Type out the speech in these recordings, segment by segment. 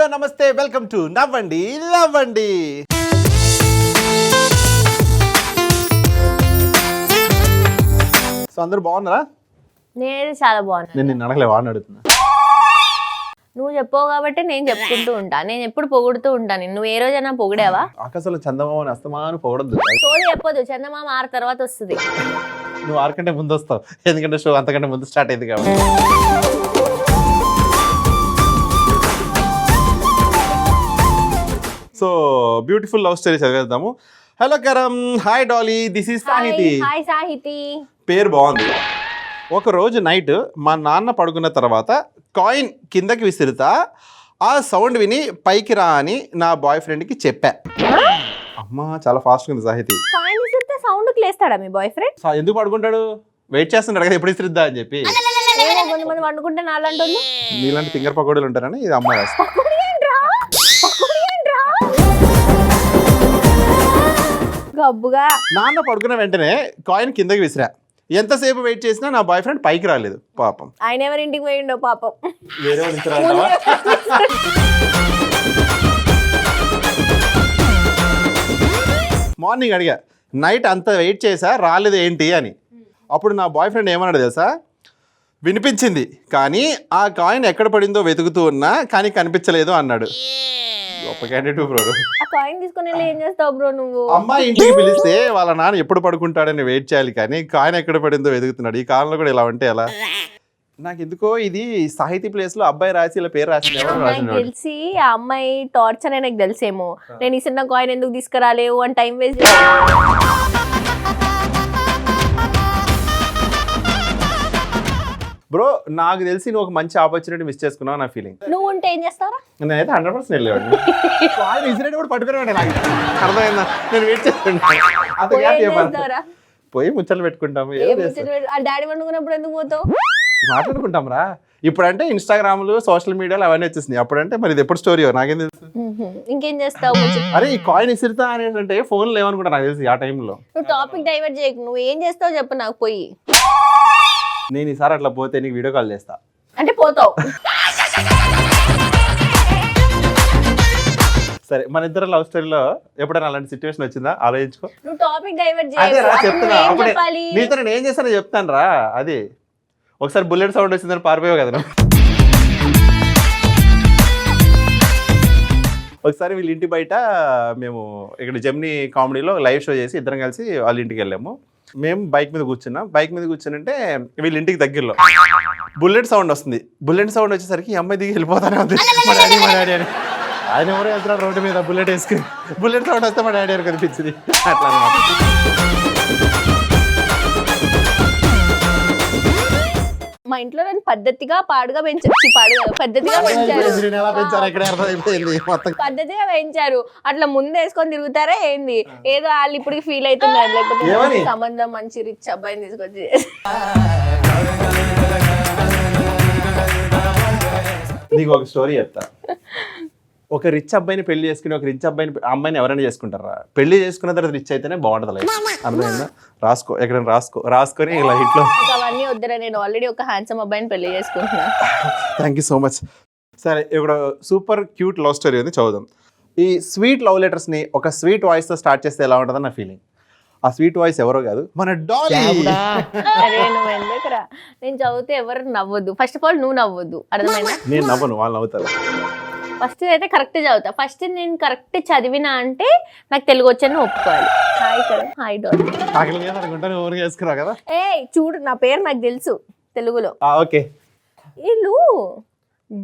Hello నమస్తే welcome to నవ్వండి లవ్వండి. So అందరూ బాగున్నారా? నేను చాలా బాగున్నాను. నేను నిన్ను అడగలే, వాడిని అడుగుతున్నా. నువ్వు చెప్పావు కాబట్టి నేను చెప్పుకుంటూ ఉంటా. నేను ఎప్పుడు పొగుడుతూ ఉంటాను. నువ్వు ఏ రోజైనా పొగిడావా? ఆకాశంలో చందమామని అస్తమాను పొగడద్దు. సోది చెప్పొద్దు. చందమామ 6 తర్వాత వస్తుంది. నువ్వు 6 కంటే ముందు వస్తావు, ఎందుకంటే షో అంతకంటే ముందు స్టార్ట్ అయింది కాబట్టి. సో బ్యూటిఫుల్ లవ్ స్టోరీ చదివేద్దాము. Hello Karam, hi Dolly, this is Sahithi. Hi Sahithi. పేరు బాగుంది. ఒక రోజు నైట్ మా నాన్న పడుకున్న తర్వాత కాయిన్ కిందకి విసిరుతా ఆ సౌండ్ విని పైకి రా అని నా బాయ్ ఫ్రెండ్కి చెప్పా. అమ్మా చాలా ఫాస్ట్ ఉంది సాహితి. కాయిన్ విసిరితే సౌండ్కి లేస్తాడా మీ బాయ్ ఫ్రెండ్? ఎందుకు పడుకుంటాడు? వెయిట్ చేస్తున్నాడు కదా ఎప్పుడు విసిరిద్దా అని చెప్పి. కొంతమంది వండుకుంటే నాలంటూ నీలాంటి తింగర్ పకోడీలు ఉంటారని ఇది అమ్మాయి రాస్తా. గబ్బుగా నాన్న పడుకున్న వెంటనే కాయిన్ కిందకి విసిరా. ఎంతసేపు వెయిట్ చేసినా నా బాయ్ ఫ్రెండ్ పైకి రాలేదు. పాపం ఆయన ఎవరింటికి పోయిండో పాపం. వేరే వాళ్ళు ఇస్తారా? మార్నింగ్ అడిగా, నైట్ అంత వెయిట్ చేసా రాలేదు ఏంటి అని. అప్పుడు నా బాయ్ ఫ్రెండ్ ఏమన్నాడు తెలుసా? వినిపించింది కానీ ఆ కాయిన్ ఎక్కడ పడిందో వెతుకుతూ ఉన్నా కానీ కనిపించలేదు అన్నాడు. గొప్ప క్యాండిడేట్ బ్రో. ఆ కాయిన్ తీసుకొని వెళ్ళి ఏం చేస్తావు బ్రో నువ్వు? అమ్మాయి ఇంటికి పిలిస్తే వాళ్ళ నాన్న ఎప్పుడు పడుకుంటాడని వెయిట్ చేయాలి కానీ కాయిన్ ఎక్కడ పడిందో వెతుకుతున్నాడు. ఈ కాలంలో కూడా ఇలా ఉంటే ఎలా? నాకు ఎందుకో ఇది సాహితీ ప్లేస్ లో అబ్బాయి రాసి ఇలా పేరు రాసి తెలిసి ఆ అమ్మాయి టార్చర్ నాకు తెలిసేమో. నేను ఈ చిన్న కాయిన్ ఎందుకు తీసుకురాలేవు అని టైం వేస్ట్ చేసి. బ్రో నాకు తెలిసి నువ్వు ఒక మంచి ఆపర్చునిటీ మిస్ చేసుకున్నావు నా ఫీలింగ్. నువ్వు ఉంటే ఏం చేస్తారా? నేనైతే 100% వెళ్ళేవాడిని. కూడా పట్టుకునేవాడి. నాకు అర్థమైందా? నేను వెయిట్ చేస్తాను. పోయి ముచ్చట్లు పెట్టుకుంటాము. డాడీ వండుకున్నప్పుడు ఎందుకు పోతావు? మాట్లాడుకుంటాం రా. ఇప్పుడంటే ఇన్స్టాగ్రామ్లు సోషల్ మీడియాలో అవన్నీ వచ్చేసినాయి. అప్పుడంటే మరి ఇది ఎప్పుడు స్టోరీ నాకేం తెలుసు. ఇంకేం చేస్తావు? అరే ఈ కాయిన్ ఇసిరుతా అనేటంటే ఫోన్లు ఏమనుకుంటా నాకు తెలిసి ఆ టైంలో. నువ్వు టాపిక్ డైవర్ట్ చేయకు. నువ్వు ఏం చేస్తావు చెప్పు నాకు. పోయి నేను ఈసారి అట్లా పోతే నీకు వీడియో కాల్ చేస్తా. అంటే పోతావు. సరే మన ఇద్దరు లవ్ స్టోరీలో ఎప్పుడైనా అలాంటి సిచ్యువేషన్ వచ్చిందా? ఆలోచించుకో. నువ్వు టాపిక్ డైవర్ట్ అదే రా చేయకు. చెప్తున్నా. నువ్వు ఏం అప్పుడే చెప్పాలి? నీతో నేను ఏం చేస్తానో చెప్తాను రా. అది ఒకసారి బుల్లెట్ సౌండ్ వచ్చిందని పారిపోయావు కదా నువ్వు. ఒకసారి వీళ్ళ ఇంటి బయట మేము ఇక్కడ జెమినీ కామెడీలో లైవ్ షో చేసి ఇద్దరం కలిసి వాళ్ళ ఇంటికి వెళ్ళాము. మేము బైక్ మీద కూర్చున్నాం. బైక్ మీద కూర్చుంటే వీళ్ళ ఇంటికి దగ్గరలో బుల్లెట్ సౌండ్ వస్తుంది. బుల్లెట్ సౌండ్ వచ్చేసరికి ఈ అమ్మాయి దిగి వెళ్ళిపోతానే ఉంది. మా డాడీ అని ఆయన ఎవరో వెళ్తున్నాడు రోడ్డు మీద బుల్లెట్ వేసుకుని. బుల్లెట్ సౌండ్ వస్తే మా డాడీ అని కనిపించింది. అట్లా అన్నమాట. మా ఇంట్లో నన్ను పద్ధతిగా పాడుగా పెంచారు. పద్ధతిగా పద్ధతిగా పెంచారు. అట్లా ముందు వేసుకొని తిరుగుతారా ఏంది? ఏదో వాళ్ళు ఇప్పుడు ఫీల్ అవుతున్నారు. లేకపోతే సంబంధం మంచి రిచ్ అబ్బాయిని తీసుకొచ్చి నీకు ఒక స్టోరీ చెప్తా. ఒక రిచ్ అబ్బాయిని పెళ్లి చేసుకుని ఒక రిచ్ అమ్మాయిని ఎవరైనా చేసుకుంటారా? పెళ్లి చేసుకున్న తర్వాత రిచ్ అయితేనే బాగుంటుంది లైఫ్. అర్థమైందా? రాసుకో, ఎక్కడైనా రాసుకొని ఇలా ఇంట్లో. అవన్నీ వద్దురా. నేను ఆల్రెడీ ఒక హ్యాండ్సమ్ అబ్బాయిని పెళ్లి చేసుకుంటున్నా. Thank you so much. సరే ఇక్కడ సూపర్ క్యూట్ లవ్ స్టోరీ ఉంది, చదువుదాం. ఈ స్వీట్ లవ్ లెటర్స్ని ఒక స్వీట్ వాయిస్తో స్టార్ట్ చేస్తే ఎలా ఉంటుందని నా ఫీలింగ్. ఆ స్వీట్ వాయిస్ ఎవరో కాదు, మన డాలీ. నువ్వు ఎందుకురా? నేను చదివితే ఎవరు నవ్వద్దు. ఫస్ట్ ఆఫ్ ఆల్ నువ్వు నవ్వద్దు. అర్థమైందా? నేను నవ్వను, వాళ్ళు నవ్వుతారు. ఫస్ట్ అయితే కరెక్ట్ చదువుతా. ఫస్ట్ నేను కరెక్ట్ చదివినా అంటే నాకు తెలుగు వచ్చని ఒప్పుకోవాలి. హాయ్ కరం, హాయ్ డాలీ. చేసుకున్నావు కదా. ఏ చూడు, నా పేరు నాకు తెలుసు తెలుగులో. ఓకే. వీళ్ళు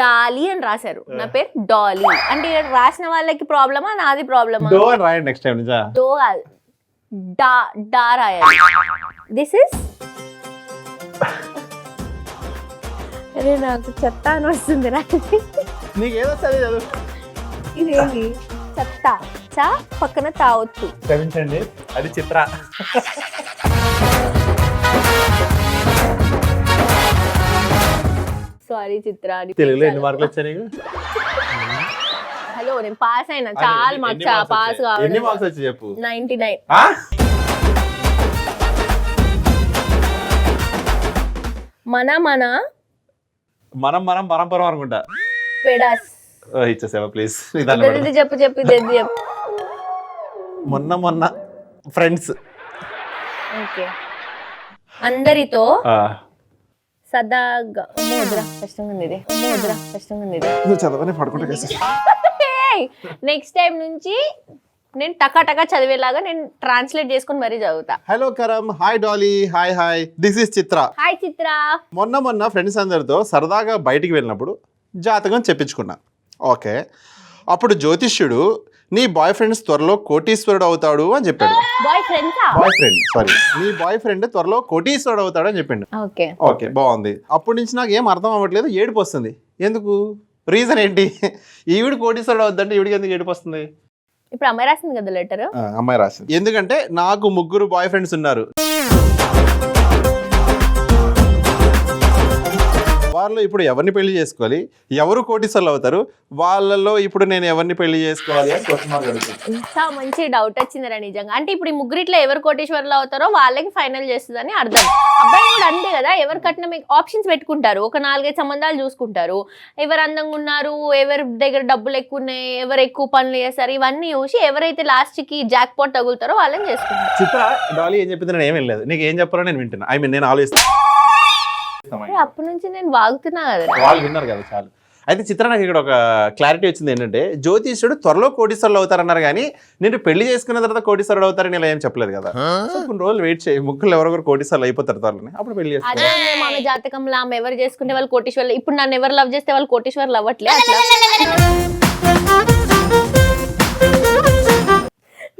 డాలీ అని రాశారు, నా పేరు డాలీ. అంటే రాసిన వాళ్ళకి ప్రాబ్లమా నాది ప్రాబ్లమా? డో అని రాయండి నెక్స్ట్ టైం. డో కాదు, డా రాయాలి. దిస్ ఇస్ అరే నాకు చెత్త అని వస్తుంది. నీకు ఏదో చదువు. ఇదేంటి చెత్త? చా పక్కన తావొచ్చు. క్షమించండి, అది చిత్ర. సారీ చిత్ర. తెలుగులో ఎన్ని మార్కులు వచ్చాయి నీకు? హలో, నేను పాస్ అయినా. చాలా మార్క్స్. పాస్ కావాలి. ఎన్ని మార్క్స్ వచ్చి చెప్పు. 99. మనం పరంపరం అనుకుంటా. పెడాస్. ఇచ్చేసావా ప్లీజ్. ఇది చెప్పు ఇది చెప్పు. మొన్న ఫ్రెండ్స్ ఓకే అందరితో సదాగా కష్టంగా ఉంది ఇది. నువ్వు చదవని పడుకుంటే నెక్స్ట్ టైం నుంచి నేను టకా చదివేలాగా నేను ట్రాన్స్లేట్ చేసుకుని మరీ చదువుతా. Hello Karam, hi Dolly, hi this is Chitra. Hi Chitra. మొన్న ఫ్రెండ్స్ అందరితో సరదాగా బయటికి వెళ్ళినప్పుడు జాతకం చెప్పించుకున్నా. ఓకే, అప్పుడు జ్యోతిష్యుడు నీ బాయ్ ఫ్రెండ్స్ త్వరలో కోటీశ్వరుడు అవుతాడు అని చెప్పాడు. నీ బాయ్ ఫ్రెండ్ త్వరలో కోటీశ్వరుడు అవుతాడు అని చెప్పిండు. ఓకే బాగుంది. అప్పటి నుంచి నాకు ఏం అర్థం అవ్వట్లేదు, ఏడుపు వస్తుంది. ఎందుకు, రీజన్ ఏంటి? ఈవిడ కోటీశ్వరుడు అవుతుందంటే ఈవిడికి ఎందుకు ఏడుపు వస్తుంది? ఇప్పుడు అమ్మాయి రాసింది కదా లెటర్. అమ్మాయి రాసింది. ఎందుకంటే నాకు 3 బాయ్ ఫ్రెండ్స్ ఉన్నారు. వాళ్ళు ఇప్పుడు ఎవరిని పెళ్లి చేసుకోవాలి, ఎవరు కోటీశ్వర్లు అవుతారు, వాళ్ళలో ఇప్పుడు నేను ఎవరిని పెళ్లి చేసుకోవాలి అని క్వశ్చన్ మార్క్ అడుగుతాను. ఇంత మంచి డౌట్ వచ్చిందిరా నిజంగా. అంటే ఇప్పుడు ఈ ముగ్గురిట్లో ఎవరు కోటీశ్వర్లు అవుతారో వాళ్ళకి ఫైనల్ చేస్తుందని అర్థం. అబ్బాయి కూడా అంతే కదా, ఎవరు కట్టిన ఆప్షన్స్ పెట్టుకుంటారు, ఒక 4-5 సంబంధాలు చూసుకుంటారు, ఎవరు అందంగా ఉన్నారు, ఎవరి దగ్గర డబ్బులు ఎక్కువ ఉన్నాయి, ఎవరు ఎక్కువ పనులు చేస్తారు, ఇవన్నీ చూసి ఎవరైతే లాస్ట్ కి జాక్ పాట్ తగులుతారో వాళ్ళని చేసుకుంటారు. చిత్ర డాలీ ఏం చెప్పింది నేను ఏమీ లేదు, నీకు ఏం చెప్పాలో నేను వింటున్నా. నేను ఆలోచిస్తాను. అప్పటి నుంచి నేను వాగుతున్నా కదా, వాళ్ళు విన్నారు కదా చాలు. అయితే చిత్ర నాకు ఇక్కడ ఒక క్లారిటీ వచ్చింది ఏంటంటే, జ్యోతిష్యుడు త్వరలో కోటీశ్వరులు అవుతారన్నారు కానీ నేను పెళ్లి చేసుకున్న తర్వాత కోటీశ్వరుడు అవుతారని ఇలా ఏం చెప్పలేదు కదా. సో కొన్ని రోజులు వెయిట్ చేయి, ముగ్గురు ఎవరెవరు కోటీశ్వరులు అయిపోతారు త్వరలోనే, అప్పుడు పెళ్లి చేస్తారు. అదే మన జాతకంలో ఆమె ఎవరు చేసుకుంటే వాళ్ళు కోటీశ్వరులు. ఇప్పుడు నన్ను ఎవరు లవ్ చేస్తే వాళ్ళు కోటీశ్వరులు అవ్వట్లే.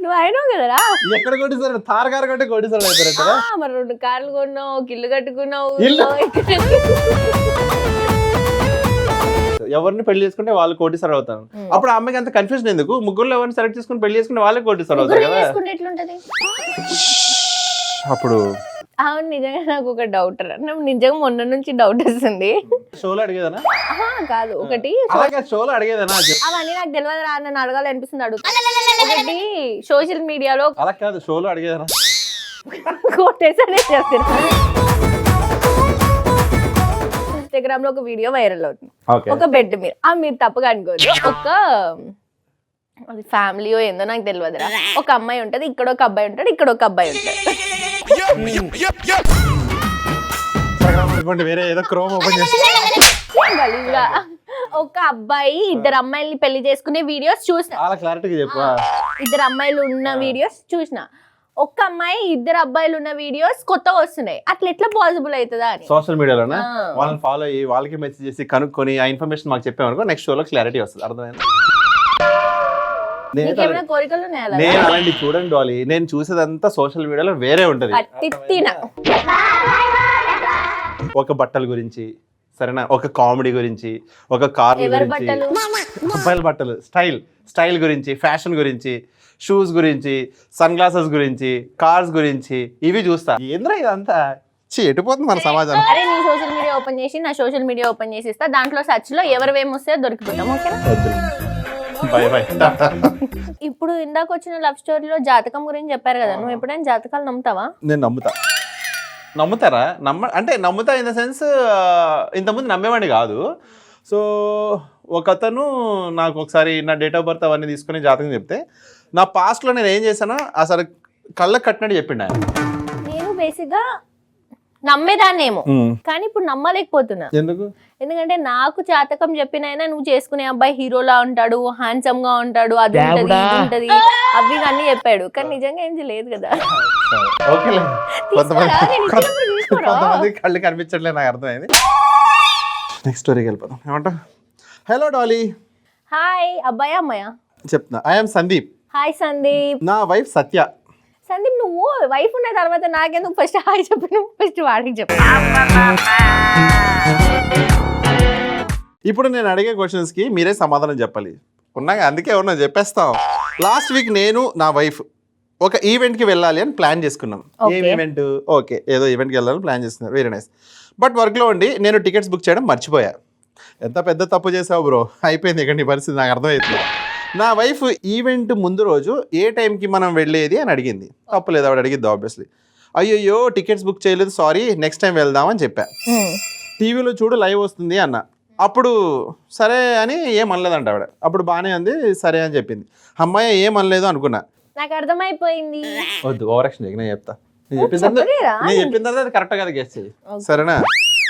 నువ్వు అయినా కదరా, ఎక్కడ కోటీశ్వరుడు? తారగారు కంటే కోటీశ్వరుడు అయిపోయారు. మరి 2 కార్లు కొన్నావు, ఒక ఇల్లు కట్టుకున్నావు. ఎవరిని పెళ్లి చేసుకుంటే వాళ్ళు కోటీశ్వరుడు అవుతారు. అప్పుడు ఆ అమ్మాయికి అంత కన్ఫ్యూజన్ ఎందుకు? ముగ్గురులో ఎవరిని సెలెక్ట్ చేసుకుని పెళ్లి చేసుకుంటే వాళ్ళే కోటీశ్వరుడు అవుతారు కదా. ఎట్లుంటది అప్పుడు? అవును, నిజంగా నాకు ఒక డౌట్ నిజంగా మొన్న నుంచి డౌట్ వస్తుంది. షోలో అడిగేదనా? కాదు, ఒకటి షోలో అడిగేదనా? అవన్నీ నాకు తెలియదు రా, నన్ను అడగాలనిపిస్తుంది, అడుగుతా. ఒకటి సోషల్ మీడియాలో అలా కాదు, షోలో అడిగేదనా? కొట్టేసానే చేస్తాను. ఇన్స్టాగ్రామ్ లో ఒక వీడియో వైరల్ అవుతుంది, ఒక బెడ్ మీద. మీరు తప్పగా అనుకోదు, ఒక అది ఫ్యామిలీయో ఏందో నాకు తెలియదురా. ఒక అమ్మాయి ఉంటది, ఇక్కడ ఒక అబ్బాయి ఉంటాడు, ఇక్కడ ఒక అబ్బాయి ఉంటాడు. వేరే ఏదో క్రోమ్ ఓపెన్ చేసి ఒక అబ్బాయి 2 అమ్మాయిల్ని పెళ్లి చేసుకునే వీడియోస్ చూసిన. 2 అమ్మాయిలు ఉన్న వీడియోస్ చూసిన. ఒక్క అమ్మాయి 2 అబ్బాయిలు ఉన్న వీడియోస్ కొత్తగా వస్తున్నాయి. అట్లా ఎట్లా పాసిబుల్ అవుతుందా అని సోషల్ మీడియాలోనే వాళ్ళని ఫాలో అయ్యి వాళ్ళకి మెసేజ్ చేసి కనుక్కొని ఆ ఇన్ఫర్మేషన్ మాకు చెప్పామనుకో, నెక్స్ట్ షోలో క్లారిటీ వస్తుంది. అర్థమైంది? కోరికలు నేను అలాంటి చూడండి డాలీ, నేను చూసేదంతా సోషల్ మీడియాలో వేరే ఉంటది. ఒక బట్టల గురించి, సరేనా, ఒక కామెడీ గురించి, ఒక కార్ గురించి, అబ్బాయిల బట్టలు, స్టైల్ గురించి, ఫ్యాషన్ గురించి, షూస్ గురించి, సన్ గ్లాసెస్ గురించి, కార్స్ గురించి, ఇవి చూస్తా. ఏంద్రా ఇదంతా ఎటుపోతుంది మన సమాజం. అరే నీ సోషల్ మీడియా ఓపెన్ చేసి నా సోషల్ మీడియా ఓపెన్ చేసి ఇస్తా, దాంట్లో సర్చ్ లో ఎవరివేం వస్తే దొరికిపోతాం. ఓకేనా? బై. ఇప్పుడు ఇందాక వచ్చిన లవ్ స్టోరీలో జాతకం గురించి చెప్పారు కదా, నువ్వు ఎప్పుడైనా జాతకాలు నమ్ముతావా? నేను నమ్ముతారా? అంటే నమ్ముతా ఇన్ ద సెన్స్, ఇంతకుముందు నమ్మేవాడిని కాదు. సో ఒకతను నాకు ఒకసారి నా డేట్ ఆఫ్ బర్త్ అవన్నీ తీసుకుని జాతకం చెప్తే, నా పాస్ట్లో నేను ఏం చేశానో అసలు కళ్ళకు కట్టినట్టు చెప్పిండు ఆయన. నేను బేసిక్గా నమ్మేదాన్నేమో, కానీ ఇప్పుడు నమ్మలేకపోతున్నా. ఎందుకంటే నాకు జాతకం చెప్పినైనా నువ్వు చేసుకునే అబ్బాయి హీరోలా ఉంటాడు, హ్యాండ్సమ్ గా ఉంటాడు, అది ఉంటది, ఇది ఉంటది, అవి అన్ని చెప్పాడు. కానీ నిజంగా ఏం లేదు కదా. కొంతమంది కళ్ళు కనిపించట్లేదు, నాకు అర్థమైంది. నెక్స్ట్ స్టోరీకి వెళ్ళిపోతాం. ఏమంటావు? Hello Dolly. హాయ్. అబ్బాయా అమ్మాయా? చెప్తున్నా. I am Sandeep. Hi Sandeep. నా వైఫ్ సత్య. సందీప్, నువ్వు వైఫ్ ఉన్న తర్వాత నాకెందుకు ఫస్ట్ హాయ్ చెప్పు, నువ్వు ఫస్ట్ వాడికి చెప్పు. ఇప్పుడు నేను అడిగే క్వశ్చన్స్ కి మీరే సమాధానం చెప్పాలి. ఉన్నాగా, అందుకే ఉన్నా చెప్పేస్తాం. లాస్ట్ వీక్ నేను నా వైఫ్ ఒక ఈవెంట్కి వెళ్ళాలి అని ప్లాన్ చేసుకున్నాం. ఏం ఈవెంట్? ఓకే, ఏదో ఈవెంట్కి వెళ్ళాలని ప్లాన్ చేస్తున్నారు. Very nice. బట్ వర్క్లో ఉండి నేను టికెట్స్ బుక్ చేయడం మర్చిపోయా. ఎంత పెద్ద తప్పు చేసావు బ్రో, అయిపోయింది ఇక్కడ నీ పరిస్థితి, నాకు అర్థమవుతుంది. నా వైఫ్ ఈవెంట్ ముందు రోజు ఏ టైంకి మనం వెళ్ళేది అని అడిగింది. తప్పులేదు, ఆవిడ అడిగింది ఆబ్వియస్లీ. అయ్యో టికెట్స్ బుక్ చేయలేదు, సారీ, నెక్స్ట్ టైం వెళ్దామని చెప్పా. టీవీలో చూడు లైవ్ వస్తుంది అన్న. అప్పుడు సరే అని ఏం అనలేదంట ఆవిడ. అప్పుడు బాగానే ఉంది, సరే అని చెప్పింది. అమ్మాయి ఏం అనలేదు అనుకున్నా. నాకు అర్థమైపోయింది. వద్దు ఓవరాక్షన్ చేయకు, నేను చెప్తా. నేను చెప్పిన తర్వాత అది కరెక్ట్ కదా గెస్ చేయి, సరేనా?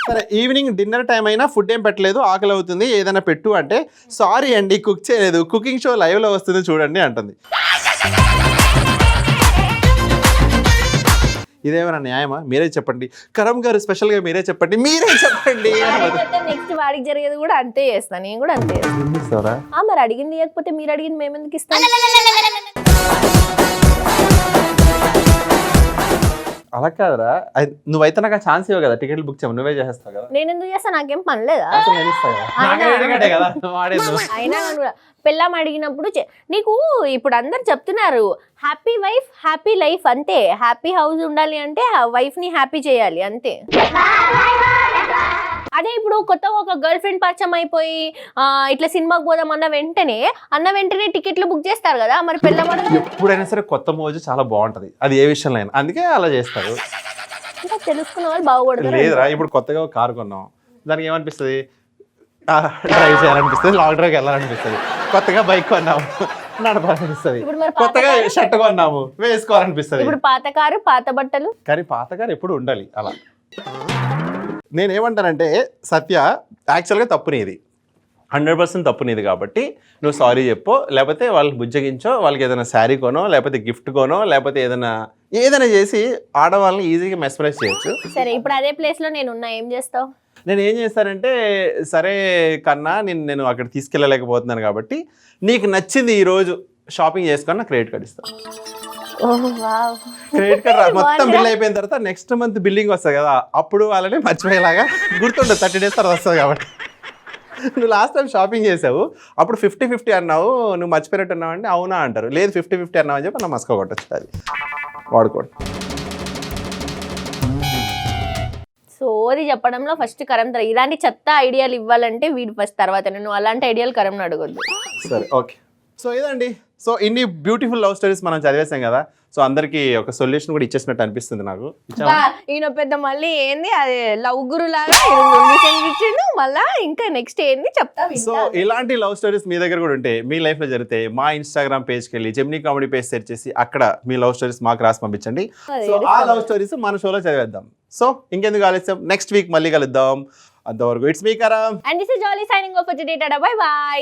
సరే, ఈవినింగ్ డిన్నర్ టైం అయినా ఫుడ్ ఏం పెట్టలేదు, ఆకలి అవుతుంది, ఏదైనా పెట్టు అంటే సారీ అండి కుక్ చేయలేదు, కుకింగ్ షో లైవ్లో వస్తుంది చూడండి అంటుంది. ఇదేమైనా న్యాయమా? మీరే చెప్పండి. కరం గారు స్పెషల్గా మీరే చెప్పండి, మీరే చెప్పండి. నెక్స్ట్ వాడికి జరిగేది కూడా అంతే చేస్తాను, నేను కూడా అంతే చేస్తాను. మరి అడిగింది ఇవ్వకపోతే మీరు అడిగింది మేము ఎందుకు ఇస్తాం? అలా కాదురా, నువ్వైతే నాకు ఛాన్స్ ఇవ్వ కదా, టికెట్లు బుక్ చేయము, నువ్వే చేస్తావు కదా. నేను ఎందుకు చేస్తా? నాకేం పనిలేదా? అయినా కూడా పెళ్ళాం అడిగినప్పుడు నీకు ఇప్పుడు అందరు చెప్తున్నారు హ్యాపీ వైఫ్ హ్యాపీ లైఫ్, అంతే. హ్యాపీ హౌస్ ఉండాలి అంటే వైఫ్ ని హ్యాపీ చేయాలి, అంతే. అదే ఇప్పుడు కొత్తగా ఒక గర్ల్ ఫ్రెండ్ పరిచయం అయిపోయి ఇట్లా సినిమాకి పోదాం అన్న వెంటనే టికెట్లు బుక్ చేస్తారు కదా. మరి పెళ్ళాం ఎప్పుడైనా సరే కొత్త మోజు చాలా బాగుంటది, అది ఏ విషయంలో అయినా, అందుకే అలా చేస్తారు. ఇంకా తెలుసుకున్న వాళ్ళు బాగుపడతారు. లేదురా, ఇప్పుడు కొత్తగా ఒక కారు కొన్నాం, దానికి ఏమనిపిస్తుంది? డ్రైవ్ చేయాలనిపిస్తుంది, లాంగ్ డ్రైవ్కి వెళ్ళాలనిపిస్తుంది. కొత్తగా బైక్ కొన్నాము, నడపాలనిపిస్తుంది. కొత్తగా షర్ట్ కొన్నాము, వేసుకోవాలనిపిస్తుంది. ఇప్పుడు పాత కారు పాత బట్టలు, కానీ పాత కారు ఎప్పుడు ఉండాలి అలా. నేనేమంటానంటే సత్య, యాక్చువల్గా తప్పు నీది, 100% తప్పు నీది. కాబట్టి నువ్వు సారీ చెప్పు, లేకపోతే వాళ్ళకి బుజ్జగించో, వాళ్ళకి ఏదైనా శారీ కొనో, లేకపోతే గిఫ్ట్ కొనో, లేకపోతే ఏదైనా చేసి ఆడవాళ్ళని ఈజీగా మెస్మరైజ్ చేయొచ్చు. సరే, ఇప్పుడు అదే ప్లేస్ లో నేను ఉన్నా, ఏం చేస్తావు? నేను ఏం చేస్తానంటే, సరే కన్నా నేను అక్కడ తీసుకెళ్ళలేకపోతున్నాను కాబట్టి నీకు నచ్చింది ఈరోజు షాపింగ్ చేసుకొని నాకు క్రెడిట్ కార్డ్ ఇస్తాను. క్రెడిట్ కార్డ్ మొత్తం బిల్ అయిపోయిన తర్వాత నెక్స్ట్ మంత్ బిల్లింగ్ వస్తుంది కదా, అప్పుడు వాళ్ళని మర్చిపోయేలాగా గుర్తుండదు, 30 days తర్వాత వస్తుంది కాబట్టి. నువ్వు లాస్ట్ టైం షాపింగ్ చేసావు, అప్పుడు 50-50 అన్నావు, నువ్వు మర్చిపోయినట్టు అన్నావు అంటే అవునా అంటారు. లేదు 50-50 అన్నావు అని చెప్పి నా మస్క కొట్టచ్చు, అది వాడుకోండి. సోది చెప్పడంలో ఫస్ట్ కరం ఇలాంటి చెత్త ఐడియాలు ఇవ్వాలంటే వీడు ఫస్ట్, తర్వాత నేను అలాంటి ఐడియాలు కరం అడగొద్దు. సరే, ఓకే. సో ఇదండి, సో ఇన్ని బ్యూటిఫుల్ లవ్ స్టోరీస్ మనం చదివేసాం కదా, సో అందరికి ఒక సొల్యూషన్ కూడా ఇచ్చేసినట్టు అనిపిస్తుంది నాకు. ఈయన పెద్ద మళ్ళీ ఏంది అది లవ్ గురు లాగా ఇచ్చిండు, మళ్ళా ఇంకా నెక్స్ట్ ఏంది చెప్తా. సో ఇలాంటి లవ్ స్టోరీస్ మీ దగ్గర కూడా ఉంటే, మీ లైఫ్ లో జరిగితే, మా ఇన్స్టాగ్రామ్ పేజ్కి వెళ్ళి జెమినీ కామెడీ పేజ్ సెర్చ్ చేసి అక్కడ మీ లవ్ స్టోరీస్ మాకు రాసి పంపించండి. సో ఆ లవ్ స్టోరీస్ మన షోలో చదివేద్దాం. సో ఇంకెందుకు ఆలస్యం, నెక్స్ట్ వీక్ మళ్ళీ కలుద్దాం. అంతవరకు it's me Karam and this is Jolly signing off for today. Tata, bye by.